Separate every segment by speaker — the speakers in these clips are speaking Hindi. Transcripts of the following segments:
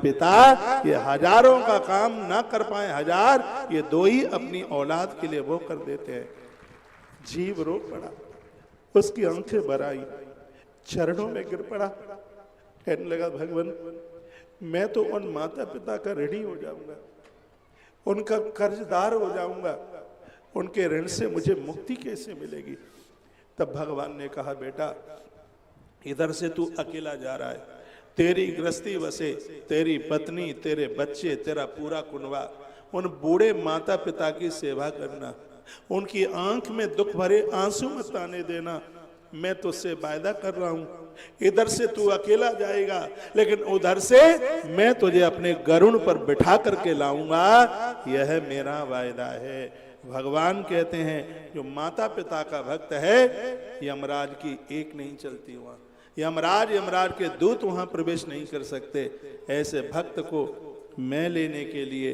Speaker 1: पिता ये हजारों का काम ना कर पाए, हजार ये दो ही अपनी औलाद के लिए वो कर देते हैं। जीव रो पड़ा, उसकी आंखें भर आई, चरणों में गिर पड़ा, कहने लगा भगवान मैं तो उन माता पिता का ऋणी हो जाऊंगा, उनका कर्जदार हो जाऊंगा, उनके ऋण से मुझे मुक्ति कैसे मिलेगी। तब भगवान ने कहा बेटा इधर से तू अकेला जा रहा है, तेरी गृहस्थी वसे, तेरी पत्नी, तेरे बच्चे, तेरा पूरा कुनबा, उन बूढ़े माता पिता की सेवा करना, उनकी आंख में दुख भरे आंसू मत आने देना। मैं तुझसे वायदा कर रहा हूं, इधर से तू अकेला जाएगा लेकिन उधर से मैं तुझे अपने गरुड़ पर बिठा करके लाऊंगा, यह मेरा वायदा है। भगवान कहते हैं जो माता पिता का भक्त है यमराज की एक नहीं चलती, वहां यमराज के दूत वहां प्रवेश नहीं कर सकते। ऐसे भक्त को मैं लेने के लिए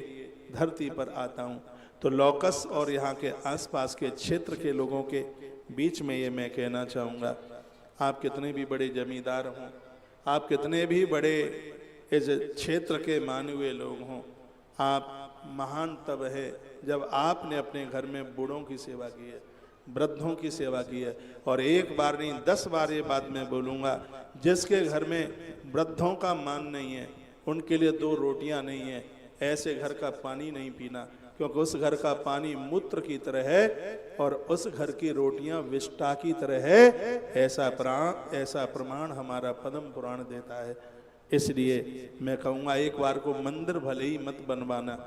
Speaker 1: धरती पर आता हूं। तो लौकस और यहाँ के आसपास के क्षेत्र के लोगों के बीच में ये मैं कहना चाहूँगा, आप कितने भी बड़े जमींदार हों, आप कितने भी बड़े इस क्षेत्र के माने हुए लोग हों, आप महान तब है जब आपने अपने घर में बूढ़ों की सेवा की है, वृद्धों की सेवा की है। और एक बार नहीं 10 बार ये बात मैं बोलूँगा, जिसके घर में वृद्धों का मान नहीं है, उनके लिए 2 रोटियां नहीं है, ऐसे घर का पानी नहीं पीना, क्योंकि उस घर का पानी मूत्र की तरह है और उस घर की रोटियां विष्टा की तरह है। ऐसा प्रमाण हमारा पद्म पुराण देता है। इसलिए मैं कहूँगा एक बार को मंदिर भले ही मत बनवाना,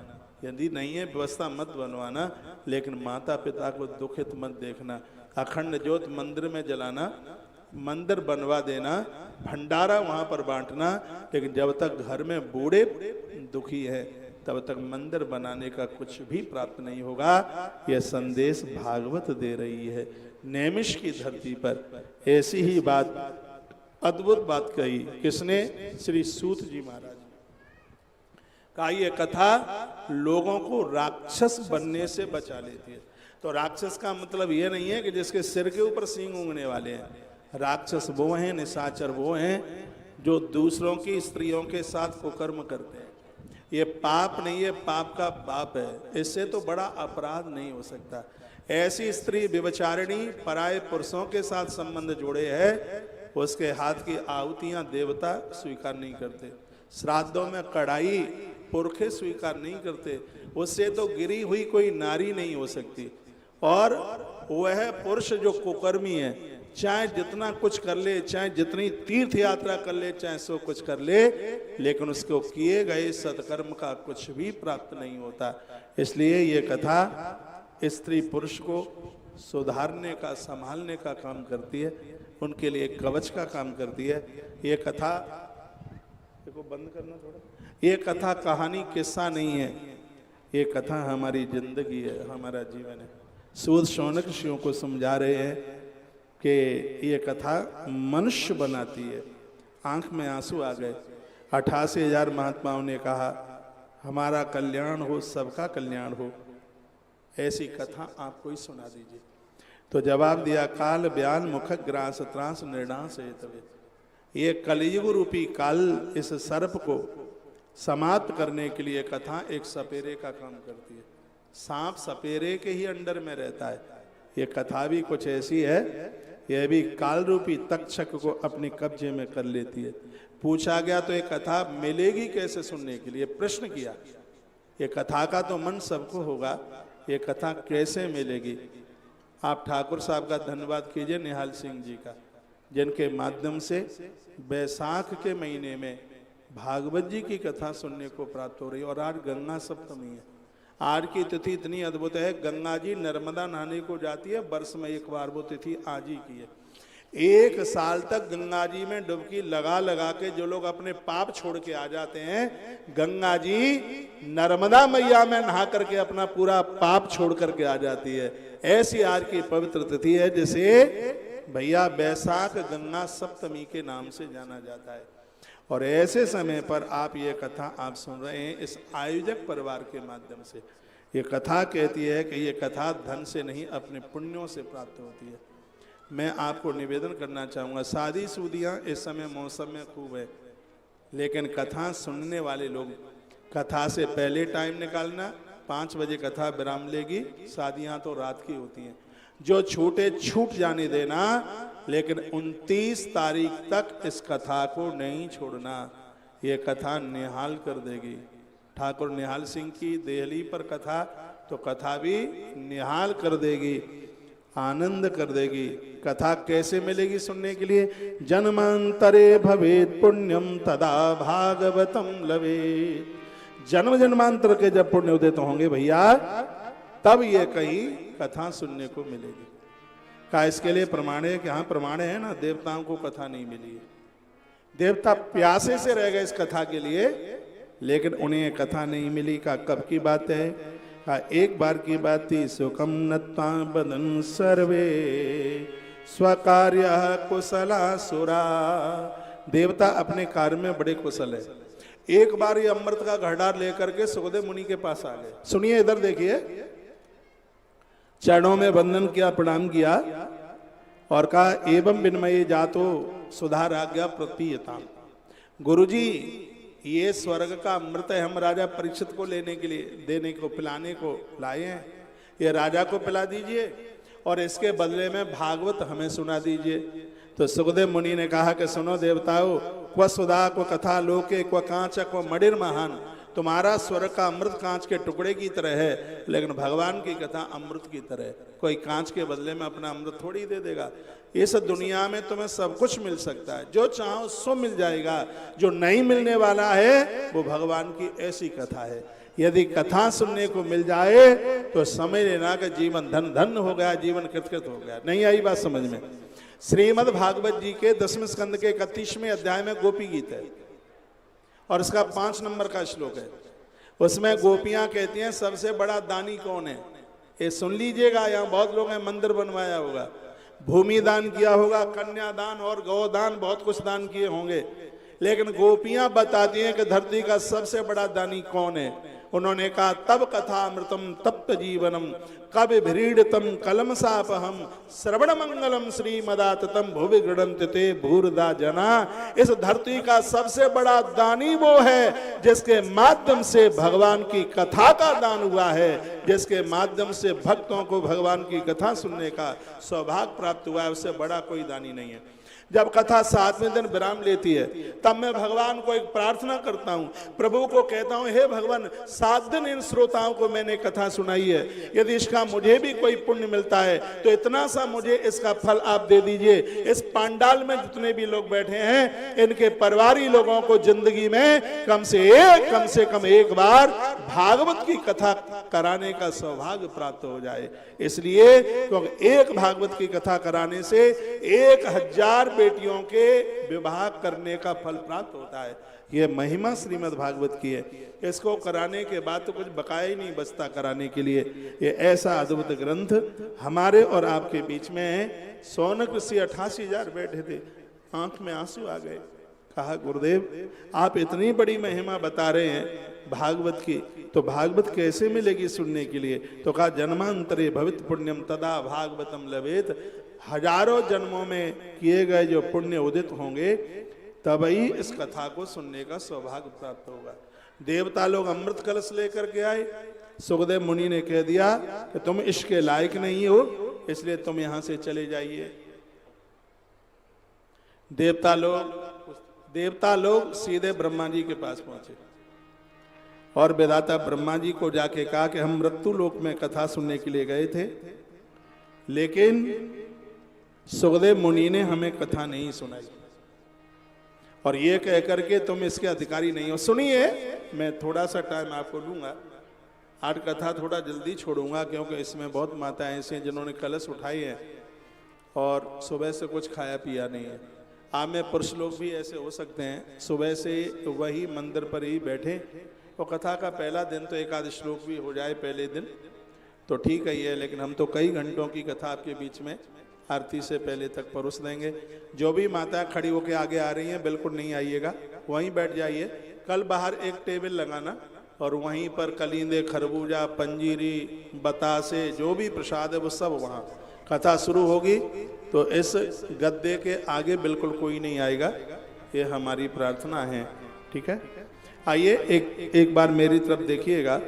Speaker 1: यदि नहीं है व्यवस्था मत बनवाना, लेकिन माता पिता को दुखित मत देखना। अखंड ज्योत मंदिर में जलाना, मंदिर बनवा देना, भंडारा वहाँ पर बांटना, लेकिन जब तक घर में बूढ़े दुखी है तब तक मंदिर बनाने का कुछ भी प्राप्त नहीं होगा। यह संदेश भागवत दे रही है। नैमिष की धरती पर ऐसी ही बात, अद्भुत बात कही किसने? श्री सूत जी महाराज का। ये कथा लोगों को राक्षस बनने से बचा लेती है। तो राक्षस का मतलब ये नहीं है कि जिसके सिर के ऊपर सींग उंगने वाले हैं। राक्षस वो हैं, निशाचर वो हैं जो दूसरों की स्त्रियों के साथ कुकर्म करते हैं। ये पाप नहीं है, पाप का बाप है। इससे तो बड़ा अपराध नहीं हो सकता। ऐसी स्त्री व्यभिचारिणी पराये पुरुषों के साथ संबंध जोड़े है, उसके हाथ की आहुतियां देवता स्वीकार नहीं करते, श्राद्धों में कढ़ाई पुरखे स्वीकार नहीं करते। उससे तो गिरी हुई कोई नारी नहीं हो सकती। और वह पुरुष जो कुकर्मी है, चाहे जितना कुछ कर ले, चाहे जितनी तीर्थ यात्रा कर ले, चाहे सो कुछ कर ले, लेकिन उसको किए गए सत्कर्म का कुछ भी प्राप्त नहीं होता। इसलिए ये कथा स्त्री पुरुष को सुधारने का, संभालने का काम करती है, उनके लिए कवच का काम करती है। ये कथा देखो, बंद करना थोड़ा। ये कथा कहानी किस्सा नहीं है, ये कथा हमारी जिंदगी है, हमारा जीवन है। सूद शौनक ऋषियों को समझा रहे हैं कि ये कथा मनुष्य बनाती है। आंख में आंसू आ गए। 88,000 महात्माओं ने कहा हमारा कल्याण हो, सबका कल्याण हो, ऐसी कथा आपको ही सुना दीजिए। तो जवाब दिया, काल ब्यान मुख ग्रास त्रास निर्णास हेतवे। ये कलयुग रूपी काल, इस सर्प को समाप्त करने के लिए कथा एक सपेरे का काम करती है। सांप सपेरे के ही अंडर में रहता है। ये कथा भी कुछ ऐसी है, यह भी काल रूपी तक्षक को अपने कब्जे में कर लेती है। पूछा गया तो ये कथा मिलेगी कैसे सुनने के लिए, प्रश्न किया। ये कथा का तो मन सबको होगा, ये कथा कैसे मिलेगी? आप ठाकुर साहब का धन्यवाद कीजिए, निहाल सिंह जी का, जिनके माध्यम से बैसाख के महीने में भागवत जी की कथा सुनने को प्राप्त हो रही है। और आज गंगा सप्तमी है। आज की तिथि इतनी अद्भुत है, गंगा जी नर्मदा नहाने को जाती है, वर्ष में एक बार वो तिथि आज ही की है। 1 साल तक गंगा जी में डुबकी लगा लगा के जो लोग अपने पाप छोड़ के आ जाते हैं, गंगा जी नर्मदा मैया में नहा करके अपना पूरा पाप छोड़ करके आ जाती है। ऐसी आज की पवित्र तिथि है जिसे भैया बैसाख गंगा सप्तमी के नाम से जाना जाता है। और ऐसे समय पर आप ये कथा आप सुन रहे हैं इस आयोजक परिवार के माध्यम से। ये कथा कहती है कि ये कथा धन से नहीं, अपने पुण्यों से प्राप्त होती है। मैं आपको निवेदन करना चाहूँगा, शादी शुदियाँ इस समय मौसम में खूब है, लेकिन कथा सुनने वाले लोग, कथा से पहले टाइम निकालना, 5 बजे कथा विराम लेगी, शादियां तो रात की होती हैं, जो छूटे छूट जाने देना, लेकिन 29 तारीख तक इस कथा को नहीं छोड़ना। ये कथा निहाल कर देगी। ठाकुर निहाल सिंह की देहली पर कथा, तो कथा भी निहाल कर देगी, आनंद कर देगी। कथा कैसे मिलेगी सुनने के लिए? जन्मांतरे भवेत पुण्यम तदा भागवतम लवे। जन्म जन्मांतर के जब पुण्य उदित होंगे भैया, तब ये कहीं कथा सुनने को मिलेगी। का इसके लिए प्रमाण है कि हाँ प्रमाण है ना, देवताओं को कथा नहीं मिली, देवता प्यासे से रह गए इस कथा के लिए, लेकिन उन्हें कथा नहीं मिली। का कब की बात है? का एक बार की बात थी। सुखम नत्वा बदन सर्वे स्वकार्य कुशला सुरा। देवता अपने कार्य में बड़े कुशल है। एक बार ये अमृत का घड़ार लेकर के सुखदेव मुनि के पास आ गए। सुनिए, इधर देखिए, चरणों में वंदन किया, प्रणाम किया और कहा एवं विनमय जातो सुधार आज्ञा प्रतीयता। गुरुजी, ये स्वर्ग का अमृत है, हम राजा परीक्षित को लेने के लिए, देने को, पिलाने को लाए हैं, ये राजा को पिला दीजिए और इसके बदले में भागवत हमें सुना दीजिए। तो सुखदेव मुनि ने कहा कि सुनो देवताओं, क्व सुधा क्व कथा लोके क्व कांच क्व मणिर महान। तुम्हारा स्वर्ग का अमृत कांच के टुकड़े की तरह है, लेकिन भगवान की कथा अमृत की तरह है। कोई कांच के बदले में अपना अमृत थोड़ी दे देगा। इस दुनिया में तुम्हें सब कुछ मिल सकता है, जो चाहो सो मिल जाएगा। जो नहीं मिलने वाला है वो भगवान की ऐसी कथा है। यदि कथा सुनने को मिल जाए तो समझ लेना कि जीवन धन धन हो गया, जीवन कृतकृत हो गया। नहीं आई बात समझ में? श्रीमद् भागवत जी के 10वें स्कंद के 31वें अध्याय में गोपी गीत है और इसका 5 नंबर का श्लोक है। उसमें गोपियां कहती हैं सबसे बड़ा दानी कौन है? ये सुन लीजिएगा, यहाँ बहुत लोग हैं, मंदिर बनवाया होगा, भूमि दान किया होगा, कन्यादान और गौदान, बहुत कुछ दान किए होंगे, लेकिन गोपियां बताती हैं कि धरती का सबसे बड़ा दानी कौन है। उन्होंने कहा तब कथा अमृतम तप्त जीवनम कवि भ्रीडतम कलम सापहम श्रवण मंगलम श्रीमदाततम भुवि गृणन्ति ते भूरदा जना। इस धरती का सबसे बड़ा दानी वो है जिसके माध्यम से भगवान की कथा का दान हुआ है, जिसके माध्यम से भक्तों को भगवान की कथा सुनने का सौभाग्य प्राप्त हुआ है। उससे बड़ा कोई दानी नहीं है। जब कथा 7वें दिन विराम लेती है तब मैं भगवान को एक प्रार्थना करता हूं, प्रभु को कहता हूं हे भगवान 7 दिन इन श्रोताओं को मैंने कथा सुनाई है, यदि इसका मुझे भी कोई पुण्य मिलता है तो इतना सा मुझे इसका फल आप दे दीजिए। इस पांडाल में जितने भी लोग बैठे हैं इनके परिवारी लोगों को जिंदगी में कम से कम एक बार भागवत की कथा कराने का सौभाग्य प्राप्त हो जाए। इसलिए क्योंकि एक भागवत की कथा कराने से 1000 बेटियों के विवाह करने का फल प्राप्त होता है। ये महिमा श्रीमद् भागवत की है। इसको कराने के बाद तो कुछ बकाया ही नहीं बचता कराने के लिए। ये ऐसा अद्भुत ग्रंथ हमारे और आपके बीच में है। सोनक ऋषि 88,000 बैठे थे, आंख में आंसू आ गए। कहा गुरुदेव आप इतनी बड़ी महिमा बता रहे हैं भागवत की, तो भागवत कैसे मिलेगी सुनने के लिए? तो कहा जन्मांतरे भवित पुण्यम तदा भागवतम लवेत। हजारों जन्मों में किए गए जो पुण्य उदित होंगे तभी इस कथा को सुनने का सौभाग्य प्राप्त होगा। देवता लोग अमृत कलश लेकर के आए, सुखदेव मुनि ने कह दिया कि तुम इसके लायक नहीं हो, इसलिए तुम यहां से चले जाइए। देवता लोग सीधे ब्रह्मा जी के पास पहुंचे और विधाता ब्रह्मा जी को जाके कहा कि हम मृत्यु लोक में कथा सुनने के लिए गए थे, लेकिन सुखदेव मुनि ने हमें कथा नहीं सुनाई और ये कह करके तुम इसके अधिकारी नहीं हो। सुनिए, मैं थोड़ा सा टाइम आपको लूंगा, आज कथा थोड़ा जल्दी छोड़ूंगा क्योंकि इसमें बहुत माताएं ऐसी हैं जिन्होंने कलश उठाई है और सुबह से कुछ खाया पिया नहीं है। आप में पुरुष लोग भी ऐसे हो सकते हैं, सुबह से वही मंदिर पर ही बैठे और कथा का पहला दिन तो 1 आध श्लोक भी हो जाए पहले दिन तो ठीक है ये, लेकिन हम तो कई घंटों की कथा आपके बीच में आरती से पहले तक परोस देंगे। जो भी माता खड़ी होकर आगे आ रही हैं बिल्कुल नहीं आइएगा, वहीं बैठ जाइए। कल बाहर एक टेबल लगाना और वहीं पर कलींदे, खरबूजा, पंजीरी, बतासे, जो भी प्रसाद है वो सब वहाँ। कथा शुरू होगी तो इस गद्दे के आगे बिल्कुल कोई नहीं आएगा, ये हमारी प्रार्थना है। ठीक है, आइए एक बार मेरी तरफ देखिएगा,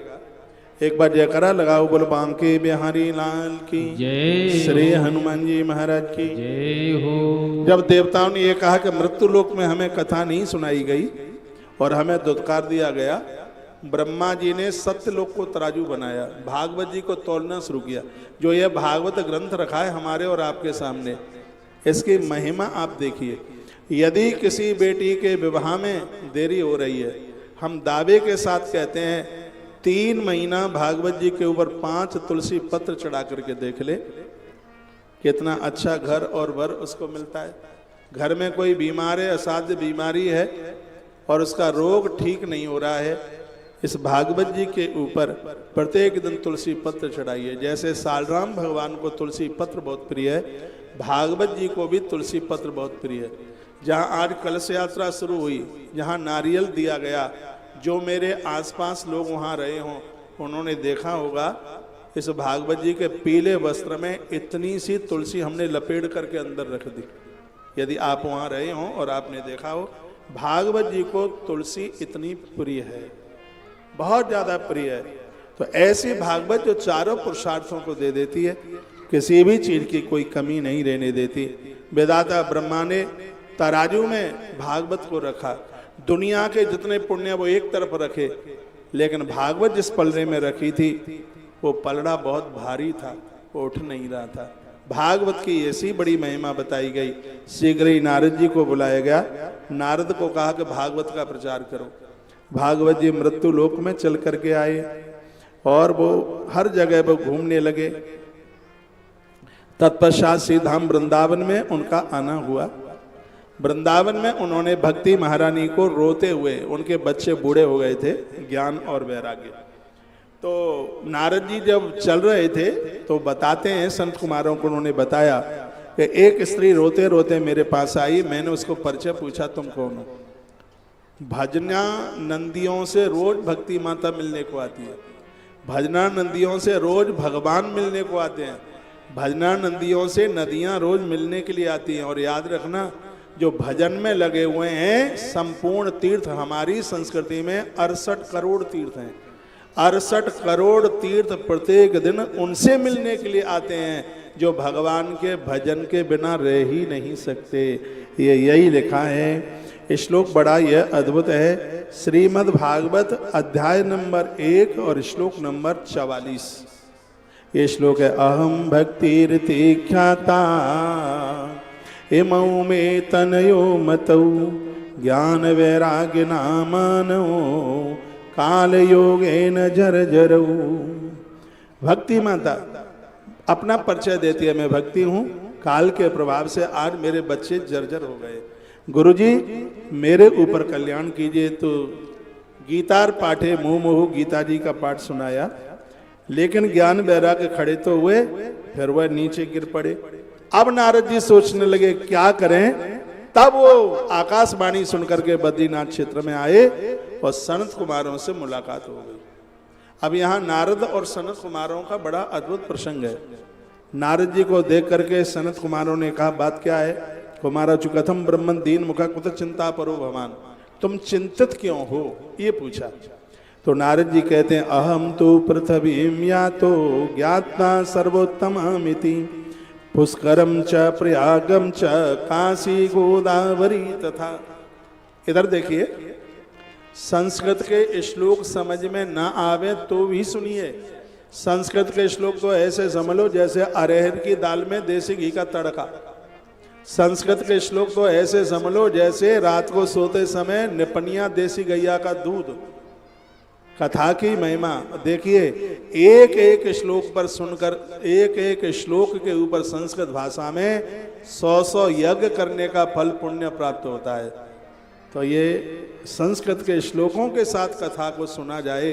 Speaker 1: एक बार जयकारा लगाओ, बोलो बांके बिहारी लाल की
Speaker 2: जय,
Speaker 1: श्री हनुमान जी महाराज की
Speaker 2: जय हो।
Speaker 1: जब देवताओं ने ये कहा कि मृत्यु लोक में हमें कथा नहीं सुनाई गई और हमें दुत्कार दिया गया, ब्रह्मा जी ने सत्यलोक को तराजू बनाया, भागवत जी को तोलना शुरू किया। जो यह भागवत ग्रंथ रखा है हमारे और आपके सामने, इसकी महिमा आप देखिए। यदि किसी बेटी के विवाह में देरी हो रही है, हम दावे के साथ कहते हैं 3 महीना भागवत जी के ऊपर 5 तुलसी पत्र चढ़ा करके देख ले, कितना अच्छा घर और वर उसको मिलता है। घर में कोई बीमार है, असाध्य बीमारी है और उसका रोग ठीक नहीं हो रहा है, इस भागवत जी के ऊपर प्रत्येक दिन तुलसी पत्र चढ़ाइए। जैसे सालराम भगवान को तुलसी पत्र बहुत प्रिय है, भागवत जी को भी तुलसी पत्र बहुत प्रिय है। जहाँ आज कलश यात्रा शुरू हुई, जहाँ नारियल दिया गया, जो मेरे आसपास लोग वहाँ रहे हों उन्होंने देखा होगा, इस भागवत जी के पीले वस्त्र में इतनी सी तुलसी हमने लपेट करके अंदर रख दी। यदि आप वहाँ रहे हों और आपने देखा हो, भागवत जी को तुलसी इतनी प्रिय है, बहुत ज़्यादा प्रिय है। तो ऐसी भागवत जो चारों पुरुषार्थों को दे देती है, किसी भी चीज़ की कोई कमी नहीं रहने देती। वेदाता ब्रह्मा ने तराजू में भागवत को रखा, दुनिया के जितने पुण्य वो एक तरफ रखे, लेकिन भागवत जिस पलड़े में रखी थी वो पलड़ा बहुत भारी था, वो उठ नहीं रहा था। भागवत की ऐसी बड़ी महिमा बताई गई। शीघ्र ही नारद जी को बुलाया गया, नारद को कहा कि भागवत का प्रचार करो। भागवत जी मृत्यु लोक में चल करके आए और वो हर जगह वो घूमने लगे। तत्पश्चात श्रीधाम वृंदावन में उनका आना हुआ। वृंदावन में उन्होंने भक्ति महारानी को रोते हुए, उनके बच्चे बूढ़े हो गए थे, ज्ञान और वैराग्य, तो नारद जी जब चल रहे थे तो बताते हैं, संत कुमारों को उन्होंने बताया कि एक स्त्री रोते रोते मेरे पास आई, मैंने उसको परिचय पूछा, तुम कौन हो? भजना नंदियों से रोज भक्ति माता मिलने को आती है, भजना नंदियों से रोज भगवान मिलने को आते हैं, भजना नंदियों से नदियां रोज मिलने के लिए आती हैं। और याद रखना, जो भजन में लगे हुए हैं, संपूर्ण तीर्थ हमारी संस्कृति में 68 करोड़ तीर्थ हैं। 68 करोड़ तीर्थ प्रत्येक दिन उनसे मिलने के लिए आते हैं जो भगवान के भजन के बिना रह ही नहीं सकते। ये यही लिखा है। श्लोक बड़ा यह अद्भुत है। श्रीमद् भागवत अध्याय नंबर 1 और श्लोक नंबर 44। ये श्लोक है, अहम भक्तिरति ख्याता इमौ में तनयो मतौ ज्ञान वैराग्य नामानो काल योगेन जर्जरौ। भक्ति माता अपना परिचय देती है, मैं भक्ति हूँ, काल के प्रभाव से आज मेरे बच्चे जर्जर हो गए, गुरुजी मेरे ऊपर कल्याण कीजिए। तो गीतार पाठे मुँह मुँह गीता जी का पाठ सुनाया, लेकिन ज्ञान वैराग्य खड़े तो हुए, फिर वह नीचे गिर पड़े। अब नारद जी सोचने लगे क्या करें। तब वो आकाशवाणी सुनकर के बद्रीनाथ क्षेत्र में आए और सनत कुमारों से मुलाकात हो गई। अब यहाँ नारद और सनत कुमारों का बड़ा अद्भुत प्रसंग है। नारद जी को देख करके सनत कुमारों ने कहा, बात क्या है? कुमारा चुकथम ब्रह्मन दीन मुखा कुत चिंता परो भगवान, तुम चिंतित क्यों हो, ये पूछा। तो नारद जी कहते हैं, अहम तो पृथ्वीम या तो ज्ञाता सर्वोत्तमामिति पुष्करम च प्रयागम च काशी गोदावरी तथा। इधर देखिए, संस्कृत के श्लोक समझ में ना आवे तो भी सुनिए। संस्कृत के श्लोक तो ऐसे समझ लो जैसे अरहर की दाल में देसी घी का तड़का। संस्कृत के श्लोक तो ऐसे समझ लो जैसे रात को सोते समय निपनिया देसी गैया का दूध। कथा की महिमा देखिए, एक एक श्लोक पर सुनकर, एक एक श्लोक के ऊपर संस्कृत भाषा में 100 यज्ञ करने का फल पुण्य प्राप्त होता है। तो ये संस्कृत के श्लोकों के साथ कथा को सुना जाए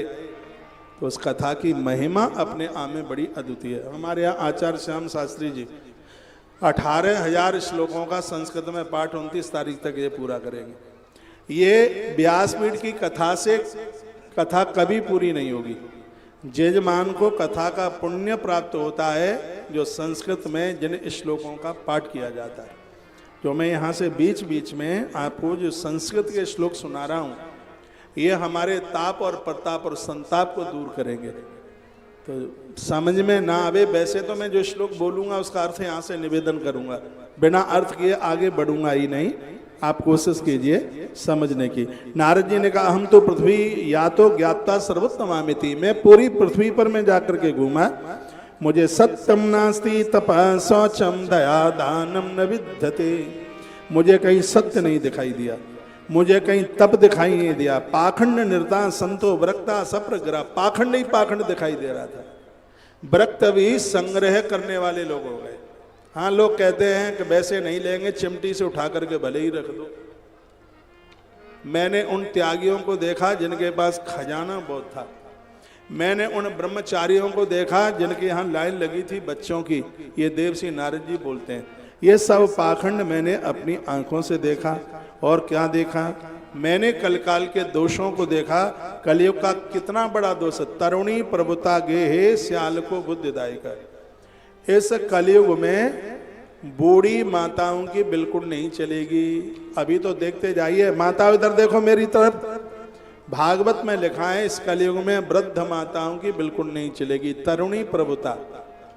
Speaker 1: तो उस कथा की महिमा अपने आप में बड़ी अद्वितीय है। हमारे यहाँ आचार्य श्याम शास्त्री जी 18,000 श्लोकों का संस्कृत में पाठ 29 तारीख तक ये पूरा करेंगे। ये व्यासपीठ की कथा से कथा कभी पूरी नहीं होगी। जजमान को कथा का पुण्य प्राप्त होता है जो संस्कृत में जिन श्लोकों का पाठ किया जाता है। जो मैं यहाँ से बीच बीच में आपको जो संस्कृत के श्लोक सुना रहा हूँ ये हमारे ताप और प्रताप और संताप को दूर करेंगे। तो समझ में ना आवे वैसे तो मैं जो श्लोक बोलूंगा उसका अर्थ यहाँ से निवेदन करूंगा, बिना अर्थ किए आगे बढ़ूंगा ही नहीं। आप कोशिश कीजिए समझने की। नारद जी ने कहा हम तो पृथ्वी या तो ज्ञाता सर्वोत्तमामिति, मैं पूरी पृथ्वी पर मैं जाकर के घूमा, मुझे सत्यम नास्ति तपः शौचम दया दानम न विद्यते, मुझे कहीं सत्य नहीं दिखाई दिया, मुझे कहीं तप दिखाई नहीं दिया। पाखंड निर्ता संतो वृक्ता सप्रग्रह, पाखंड ही पाखंड दिखाई दे रहा था। वृक्त भी संग्रह करने वाले लोग हो गए। हाँ, लोग कहते हैं कि वैसे नहीं लेंगे, चिमटी से उठा करके भले ही रख दो। मैंने उन त्यागियों को देखा जिनके पास खजाना बहुत था, मैंने उन ब्रह्मचारियों को देखा जिनके यहाँ लाइन लगी थी बच्चों की। ये देवसी नारद जी बोलते हैं ये सब पाखंड मैंने अपनी आंखों से देखा। और क्या देखा? मैंने कलकाल के दोषों को देखा। कलयुग का कितना बड़ा दोष, तरुणी प्रभुता गेहे श्याल को बुद्धिदायिका। इस कलयुग में बूढ़ी माताओं की बिल्कुल नहीं चलेगी। अभी तो देखते जाइए, माताओं इधर देखो मेरी तरफ, भागवत में लिखा है इस कलयुग में वृद्ध माताओं की बिल्कुल नहीं चलेगी। तरुणी प्रभुता,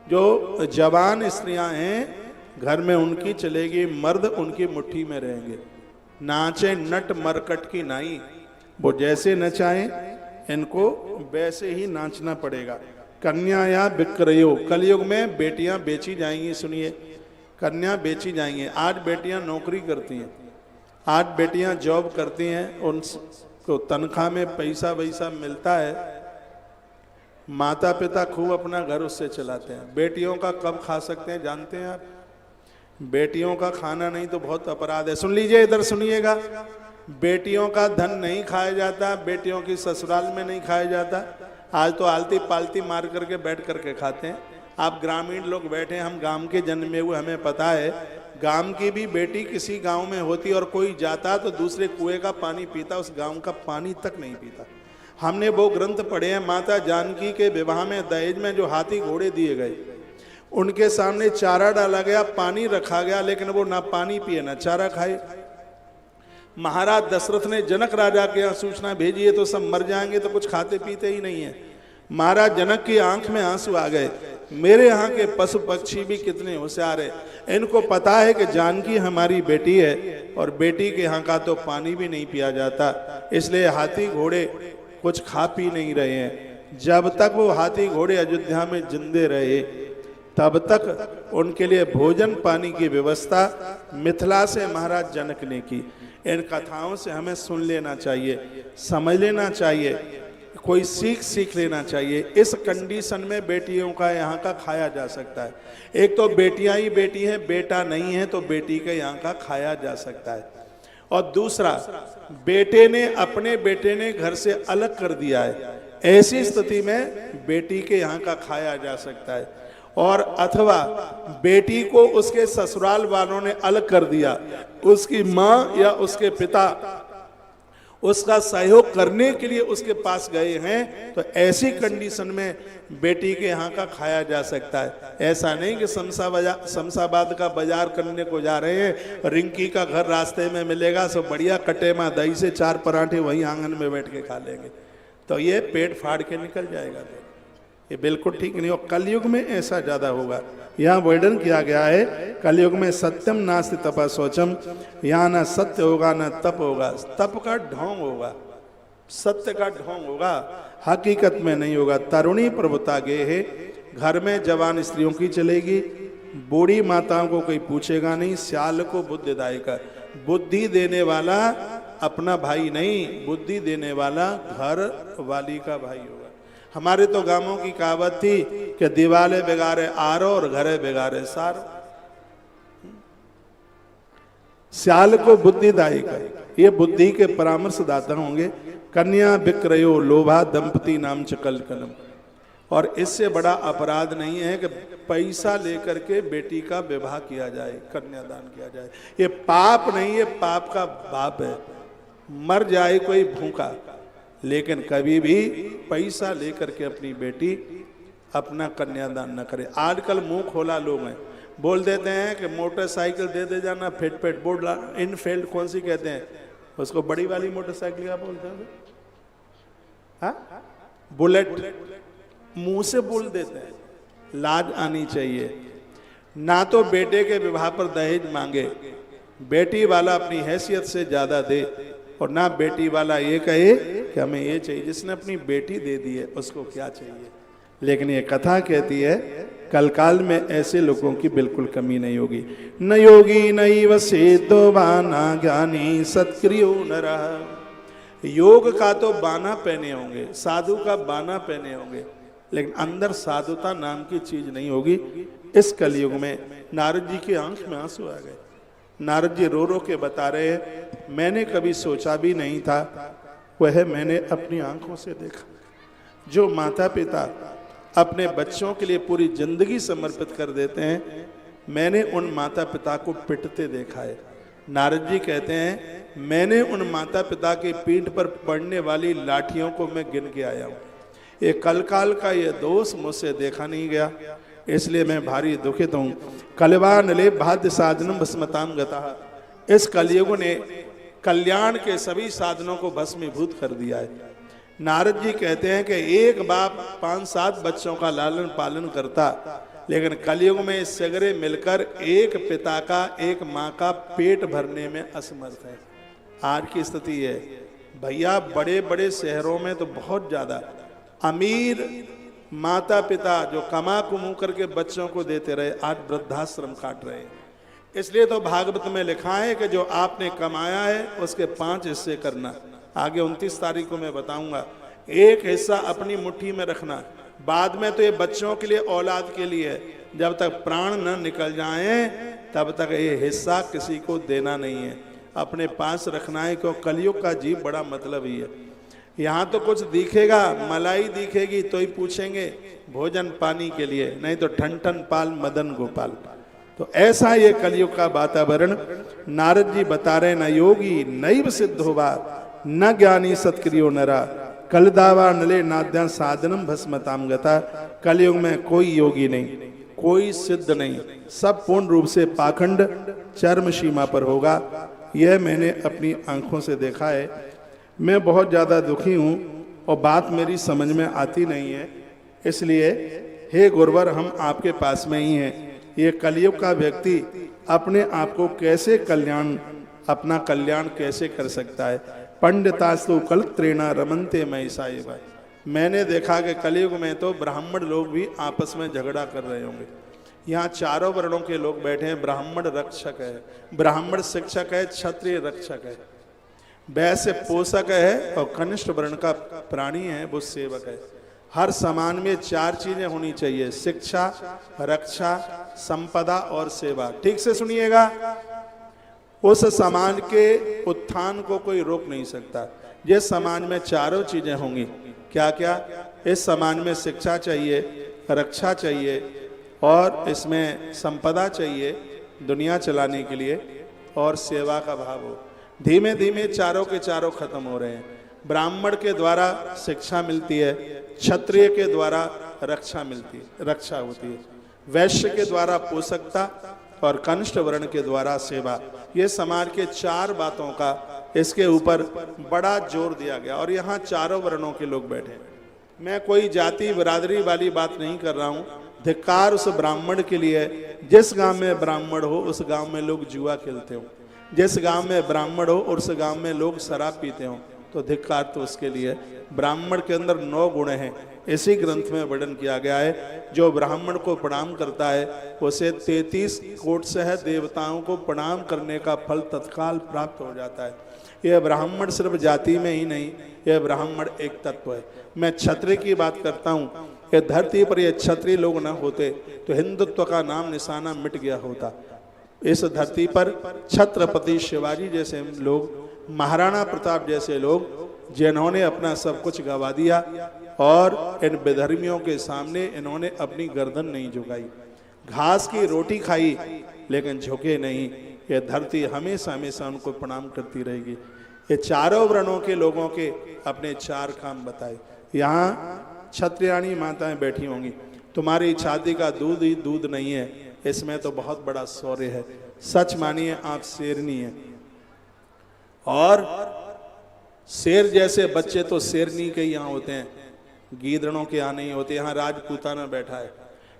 Speaker 1: जो जवान स्त्रियां हैं घर में उनकी चलेगी, मर्द उनकी मुट्ठी में रहेंगे। नाचे नट मरकट की नाई, वो जैसे नचाएं इनको वैसे ही नाचना पड़ेगा। कन्या या विक्रयो, कलयुग में बेटियां बेची जाएंगी। सुनिए, कन्या बेची जाएंगी। आज बेटियां नौकरी करती हैं, आज बेटियां जॉब करती हैं, उनको तनख्वाह में पैसा वैसा मिलता है, माता पिता खूब अपना घर उससे चलाते हैं। बेटियों का कब खा सकते हैं जानते हैं आप? बेटियों का खाना नहीं तो बहुत अपराध है। सुन लीजिए, इधर सुनिएगा, बेटियों का धन नहीं खाया जाता, बेटियों की ससुराल में नहीं खाया जाता। आज तो आलती पालती मार करके बैठ करके खाते हैं। आप ग्रामीण लोग बैठे, हम गांव के जन्मे हुए, हमें पता है गांव की भी बेटी किसी गांव में होती और कोई जाता तो दूसरे कुएं का पानी पीता, उस गांव का पानी तक नहीं पीता। हमने वो ग्रंथ पढ़े हैं, माता जानकी के विवाह में दहेज में जो हाथी घोड़े दिए गए, उनके सामने चारा डाला गया, पानी रखा गया, लेकिन वो ना पानी पिए ना चारा खाए। महाराज दशरथ ने जनक राजा के यहाँ सूचना भेजी है तो सब मर जाएंगे, तो कुछ खाते पीते ही नहीं है। महाराज जनक की आंख में आंसू आ गए। मेरे यहाँ के पशु पक्षी भी कितने होशियार है, इनको पता है कि जानकी हमारी बेटी है और बेटी के यहाँ का तो पानी भी नहीं पिया जाता, इसलिए हाथी घोड़े कुछ खा पी नहीं रहे हैं। जब तक वो हाथी घोड़े अयोध्या में जिंदे रहे तब तक उनके लिए भोजन पानी की व्यवस्था मिथिला से महाराज जनक ने की। इन कथाओं से हमें सुन लेना चाहिए, समझ लेना चाहिए, कोई सीख लेना चाहिए। इस कंडीशन में बेटियों का यहाँ का खाया जा सकता है। एक तो बेटियां ही बेटी है, बेटा नहीं है तो बेटी के यहाँ का खाया जा सकता है। और दूसरा, बेटे ने अपने बेटे ने घर से अलग कर दिया है, ऐसी स्थिति में बेटी के यहाँ का खाया जा सकता है। और अथवा बेटी को उसके ससुराल वालों ने अलग कर दिया, उसकी माँ या उसके पिता उसका सहयोग करने के लिए उसके पास गए हैं, तो ऐसी कंडीशन में बेटी के यहाँ का खाया जा सकता है। ऐसा नहीं कि शमशाबाद का बाजार करने को जा रहे हैं, रिंकी का घर रास्ते में मिलेगा, सब बढ़िया कटे में दही से 4 पराठे वहीं आंगन में बैठ के खा लेंगे, तो ये पेट फाड़ के निकल जाएगा। ये बिल्कुल ठीक नहीं। और कलयुग में ऐसा ज्यादा होगा। यहाँ वर्णन किया गया है, कलयुग में सत्यम नास्ति तपः शौचम, यहाँ ना सत्य होगा ना तप होगा, तप का ढोंग होगा, सत्य का ढोंग होगा, हकीकत में नहीं होगा। तरुणी प्रभुता गे है, घर में जवान स्त्रियों की चलेगी, बूढ़ी माताओं को कोई पूछेगा नहीं। श्याल को बुद्धिदायिका, बुद्धि देने वाला अपना भाई नहीं, बुद्धि देने वाला घर वाली का भाई होगा। हमारे तो गांवों की कहावत थी कि दिवाले बिगाड़े आरो और घरे बिगाड़े सारो। श्याल को बुद्धिदायिका, ये बुद्धि के परामर्शदाता होंगे। कन्या विक्रयो लोभा दंपति नाम च कलकलम। और इससे बड़ा अपराध नहीं है कि पैसा लेकर के बेटी का विवाह किया जाए, कन्यादान किया जाए। ये पाप नहीं, ये पाप का बाप है। मर जाए कोई भूखा, लेकिन कभी भी पैसा लेकर के अपनी बेटी अपना कन्यादान न करे। आजकल मुंह खोला लोग हैं, बोल देते हैं कि मोटरसाइकिल दे जाना, फिट बोर्ड इनफील्ड कौन सी कहते हैं उसको, बड़ी वाली मोटरसाइकिल क्या बोलते हैं, हाँ? बुलेट मुंह से बोल देते हैं, लाज आनी चाहिए। ना तो बेटे के विवाह पर दहेज मांगे, बेटी वाला अपनी हैसियत से ज्यादा दे, और ना बेटी वाला ये कहे कि हमें ये चाहिए। जिसने अपनी बेटी दे दी है उसको क्या चाहिए। लेकिन ये कथा कहती है कल काल में ऐसे लोगों की बिल्कुल कमी नहीं होगी। न योगी नैव सेतो बाना ज्ञानी सत्क्रियो नरः। योग का तो बाना पहने होंगे, साधु का बाना पहने होंगे, लेकिन अंदर साधुता नाम की चीज नहीं होगी। इस कलयुग में नारद जी की आंख में आंसू आ गए। नारद जी रो रो के बता रहे हैं, मैंने कभी सोचा भी नहीं था, वह मैंने अपनी आंखों से देखा। जो माता पिता अपने बच्चों के लिए पूरी जिंदगी समर्पित कर देते हैं, मैंने उन माता पिता को पिटते देखा है। नारद जी कहते हैं, मैंने उन माता पिता की पीठ पर पड़ने वाली लाठियों को मैं गिन के आया हूँ। ये कलकाल का ये दोष मुझसे देखा नहीं गया, इसलिए मैं भारी दुखित हूँ। कलवा नले भाद्य साधनम भस्मताम गता। इस कलयुग ने कल्याण के सभी साधनों को भस्मीभूत कर दिया है। नारद जी कहते हैं कि एक बाप 5-7 बच्चों का लालन पालन करता, लेकिन कलयुग में सगरे मिलकर एक पिता का, एक माँ का पेट भरने में असमर्थ है। आज की स्थिति है भैया, बड़े बड़े शहरों में तो बहुत ज्यादा अमीर माता पिता जो कमा कुमू करके बच्चों को देते रहे, आज वृद्धाश्रम काट रहे हैं। इसलिए तो भागवत में लिखा है कि जो आपने कमाया है उसके 5 हिस्से करना। आगे 29 तारीख को मैं बताऊंगा। एक हिस्सा अपनी मुट्ठी में रखना, बाद में तो ये बच्चों के लिए, औलाद के लिए है। जब तक प्राण न निकल जाएं तब तक ये हिस्सा किसी को देना नहीं है, अपने पास रखना है। क्यों? कलयुग का जीव बड़ा मतलब ही है। यहाँ तो कुछ दिखेगा, मलाई दिखेगी तो ही पूछेंगे भोजन पानी के लिए, नहीं तो ठन ठन पाल मदन गोपाल। तो ऐसा ये कलयुग का वातावरण नारद जी बता रहे। न योगी नैव सिद्ध होवा न ज्ञानी सत्क्रियो नरा कलदावा नले नाद्या साधनम भस्मताम गता। कलयुग में कोई योगी नहीं, कोई सिद्ध नहीं, सब पूर्ण रूप से पाखंड चरम सीमा पर होगा। यह मैंने अपनी आंखों से देखा है। मैं बहुत ज़्यादा दुखी हूँ और बात मेरी समझ में आती नहीं है, इसलिए हे गुरुवर हम आपके पास में ही हैं। ये कलयुग का व्यक्ति अपने आप को कैसे अपना कल्याण कैसे कर सकता है। पंडितास्तु कलत्रेणा रमनते महिषाय। मैंने देखा कि कलयुग में तो ब्राह्मण लोग भी आपस में झगड़ा कर रहे होंगे। यहाँ चारों वर्णों के लोग बैठे हैं। ब्राह्मण रक्षक है, ब्राह्मण शिक्षक है, क्षत्रिय रक्षक है, वैश्य पोषक है, और कनिष्ठ वर्ण का प्राणी है वो सेवक है। हर समाज में 4 चीजें होनी चाहिए, शिक्षा, रक्षा, संपदा और सेवा। ठीक से सुनिएगा, उस समाज के उत्थान को कोई रोक नहीं सकता। जिस समाज में चारों चीजें होंगी, क्या क्या? इस समाज में शिक्षा चाहिए, रक्षा चाहिए, और इसमें संपदा चाहिए दुनिया चलाने के लिए, और सेवा का भाव हो। धीमे धीमे चारों के चारों खत्म हो रहे हैं। ब्राह्मण के द्वारा शिक्षा मिलती है, क्षत्रिय के द्वारा रक्षा होती है, वैश्य के द्वारा पोषकता, और कनिष्ठ वर्ण के द्वारा सेवा। ये समाज के 4 बातों का इसके ऊपर बड़ा जोर दिया गया। और यहाँ चारों वर्णों के लोग बैठे। मैं कोई जाति बिरादरी वाली बात नहीं कर रहा हूँ। धिक्कार उस ब्राह्मण के लिए, जिस गांव में ब्राह्मण हो उस गांव में लोग जुआ खेलते हो, जिस गांव में ब्राह्मण हो उस गांव में लोग शराब पीते हो, तो धिक्कार तो उसके लिए। ब्राह्मण के अंदर 9 गुण हैं, इसी ग्रंथ में वर्णन किया गया है। जो ब्राह्मण को प्रणाम करता है उसे 33 कोट सह देवताओं को प्रणाम करने का फल तत्काल प्राप्त हो जाता है। यह ब्राह्मण सिर्फ जाति में ही नहीं, यह ब्राह्मण एक तत्व है। मैं क्षत्रिय की बात करता हूँ। ये धरती पर ये क्षत्रिय लोग न होते तो हिंदुत्व का नाम निशाना मिट गया होता। इस धरती पर छत्रपति शिवाजी जैसे लोग, महाराणा प्रताप जैसे लोग, जिन्होंने अपना सब कुछ गवा दिया, और इन विधर्मियों के सामने इन्होंने अपनी गर्दन नहीं झुकाई। घास की रोटी खाई लेकिन झुके नहीं। ये धरती हमेशा हमेशा उनको प्रणाम करती रहेगी। ये चारों वर्णों के लोगों के अपने 4 काम बताए। यहाँ क्षत्रियाणी माताएं बैठी होंगी। तुम्हारी छाती का दूध ही दूध नहीं है, इसमें तो बहुत बड़ा शौर्य है। सच मानिए आप शेरनी है। और शेर जैसे बच्चे तो शेरनी के यहाँ होते हैं, गीदड़ों के यहाँ नहीं होते। यहाँ राजपूताना बैठा है,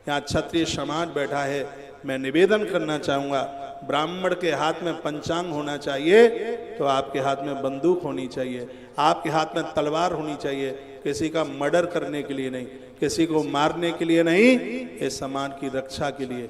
Speaker 1: यहाँ क्षत्रिय समाज बैठा है। मैं निवेदन करना चाहूँगा, ब्राह्मण के हाथ में पंचांग होना चाहिए तो आपके हाथ में बंदूक होनी चाहिए, आपके हाथ में तलवार होनी चाहिए। किसी का मर्डर करने के लिए नहीं, किसी को मारने के लिए नहीं, इस समाज की रक्षा के लिए।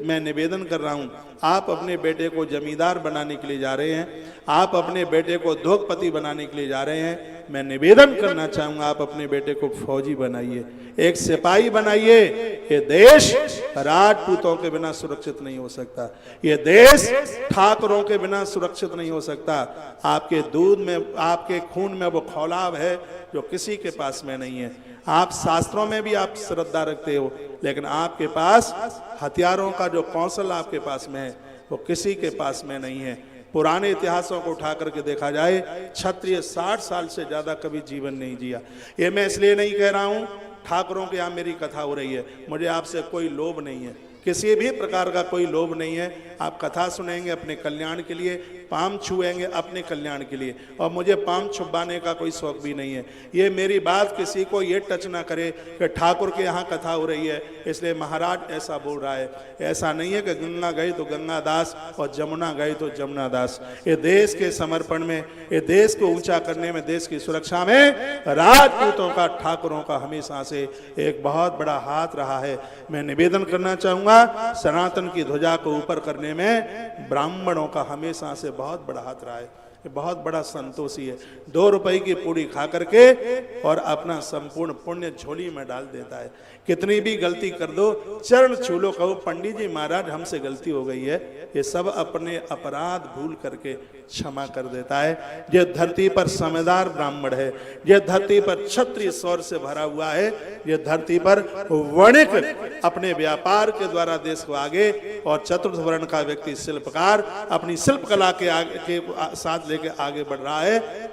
Speaker 1: मैं निवेदन कर रहा हूं, आप अपने बेटे को जमींदार बनाने के लिए जा रहे हैं, आप अपने बेटे को उद्योगपति बनाने के लिए जा रहे हैं। मैं निवेदन करना चाहूंगा, आप अपने बेटे को फौजी बनाइए, एक सिपाही बनाइए। ये देश राजपूतों के बिना सुरक्षित नहीं हो सकता, ये देश ठाकुरों के बिना सुरक्षित नहीं हो सकता। आपके दूध में, आपके खून में वो खौलाव है जो किसी के पास में नहीं है। आप शास्त्रों में भी आप श्रद्धा रखते हो, लेकिन आपके पास हथियारों का जो कौशल आपके पास में है वो किसी के पास में नहीं है। पुराने इतिहासों को उठा करके देखा जाए, क्षत्रिय 60 साल से ज्यादा कभी जीवन नहीं जिया। ये मैं इसलिए नहीं कह रहा हूं ठाकुरों के यहाँ मेरी कथा हो रही है, मुझे आपसे कोई लोभ नहीं है, किसी भी प्रकार का कोई लोभ नहीं है। आप कथा सुनेंगे अपने कल्याण के लिए, पाम छुएंगे अपने कल्याण के लिए, और मुझे पाम छुपाने का कोई शौक भी नहीं है। ये मेरी बात किसी को ये टच ना करे कि ठाकुर के यहाँ कथा हो रही है इसलिए महाराज ऐसा बोल रहा है। ऐसा नहीं है कि गंगा गई तो गंगा दास और जमुना गई तो जमुना दास। ये देश के समर्पण में, ये देश को ऊंचा करने में, देश की सुरक्षा में राजपूतों का, ठाकुरों का हमेशा से एक बहुत बड़ा हाथ रहा है। मैं निवेदन करना चाहूंगा, सनातन की ध्वजा को ऊपर करने में ब्राह्मणों का हमेशा से बहुत बड़ा हाथ रहा है। ये बहुत बड़ा संतोषी है, 2 रुपए की पूड़ी खा करके और अपना संपूर्ण पुण्य झोली में डाल देता है। कितनी भी गलती कर दो, चरण छू लो, कहो पंडित जी महाराज हमसे गलती हो गई है, ये सब अपने अपराध भूल करके क्षमा कर देता है। ये धरती पर समझदार ब्राह्मण है, ये धरती पर क्षत्रिय शौर्य से भरा हुआ है, ये धरती पर वणिक अपने व्यापार के द्वारा देश को आगे, और चतुर्थ वर्ण का व्यक्ति शिल्पकार अपनी शिल्प कला के साथ लेके आगे बढ़ रहा है।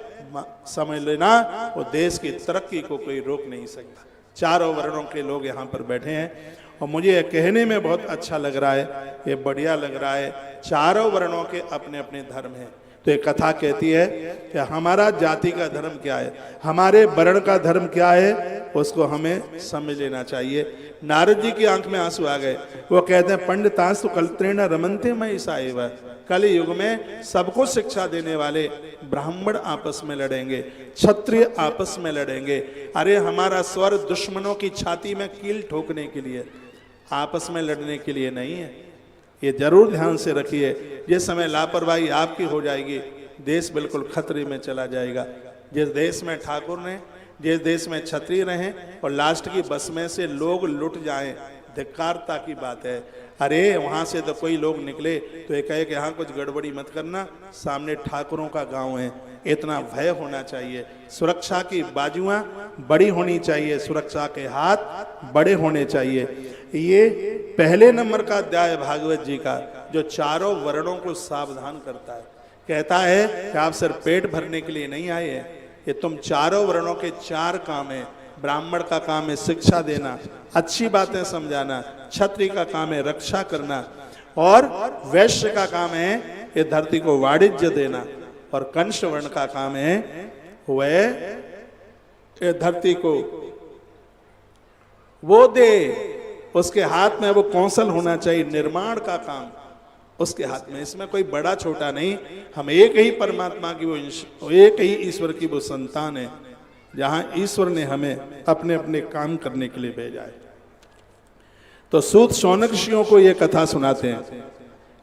Speaker 1: समझ लेना, वो देश की तरक्की को कोई रोक नहीं सकता। चारों वर्णों के लोग यहाँ पर बैठे हैं और मुझे ये कहने में बहुत अच्छा लग रहा है, ये बढ़िया लग रहा है। चारों वर्णों के अपने अपने धर्म हैं। तो एक कथा कहती है कि हमारा जाति का धर्म क्या है, हमारे वर्ण का धर्म क्या है, उसको हमें समझ लेना चाहिए। नारद जी की आंख में आंसू आ गए। वो कहते हैं पंडितांस्तु कलत्रेण रमन्ते मयि साएव। कल युग में सबको शिक्षा देने वाले ब्राह्मण आपस में लड़ेंगे, क्षत्रिय आपस में लड़ेंगे। अरे हमारा स्वर दुश्मनों की छाती में कील ठोकने के लिए, आपस में लड़ने के लिए नहीं है। ये जरूर ध्यान से रखिए। जिस समय लापरवाही आपकी हो जाएगी, देश बिल्कुल खतरे में चला जाएगा। जिस देश में ठाकुर ने, जिस देश में क्षत्रिय रहे और लास्ट की बस में से लोग लुट जाएं, धिक्कारता की बात है। अरे वहां से तो कोई लोग निकले तो ये कहे कि यहाँ कुछ गड़बड़ी मत करना, सामने ठाकुरों का गांव है। इतना भय होना चाहिए। सुरक्षा की बाजुआं बड़ी होनी चाहिए, सुरक्षा के हाथ बड़े होने चाहिए। ये पहले नंबर का अध्याय भागवत जी का, जो चारों वर्णों को सावधान करता है। कहता है कि आप सिर्फ पेट भरने के लिए नहीं आए हैं, ये तुम चारों वर्णों के 4 काम है। ब्राह्मण का काम है शिक्षा देना, अच्छी बातें समझाना, क्षत्रिय का काम है रक्षा करना, और वैश्य का काम है ये धरती को वाणिज्य देना, और कंश वर्ण का काम है वह धरती को वो दे, उसके हाथ में वो कौशल होना चाहिए, निर्माण का काम उसके हाथ में। इसमें कोई बड़ा छोटा नहीं, हम एक ही परमात्मा की वो एक ही ईश्वर की वो संतान है, जहां ईश्वर ने हमें अपने अपने काम करने के लिए भेजा है। तो सूत शौनक ऋषियों को ये कथा सुनाते हैं,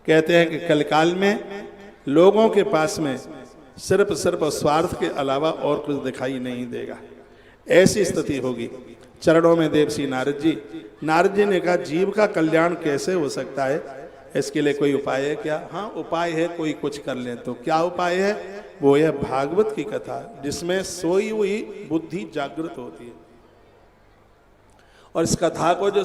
Speaker 1: कहते हैं कि कलकाल में लोगों के पास में सिर्फ स्वार्थ के अलावा और कुछ दिखाई नहीं देगा। ऐसी स्थिति होगी। चरणों में देवसी नारद जी ने कहा जीव का कल्याण कैसे हो सकता है, इसके लिए कोई उपाय है क्या? हाँ उपाय है, कोई कुछ कर ले तो। क्या उपाय है? वो है भागवत की कथा, जिसमें सोई हुई बुद्धि जागृत होती है। और इस कथा को जो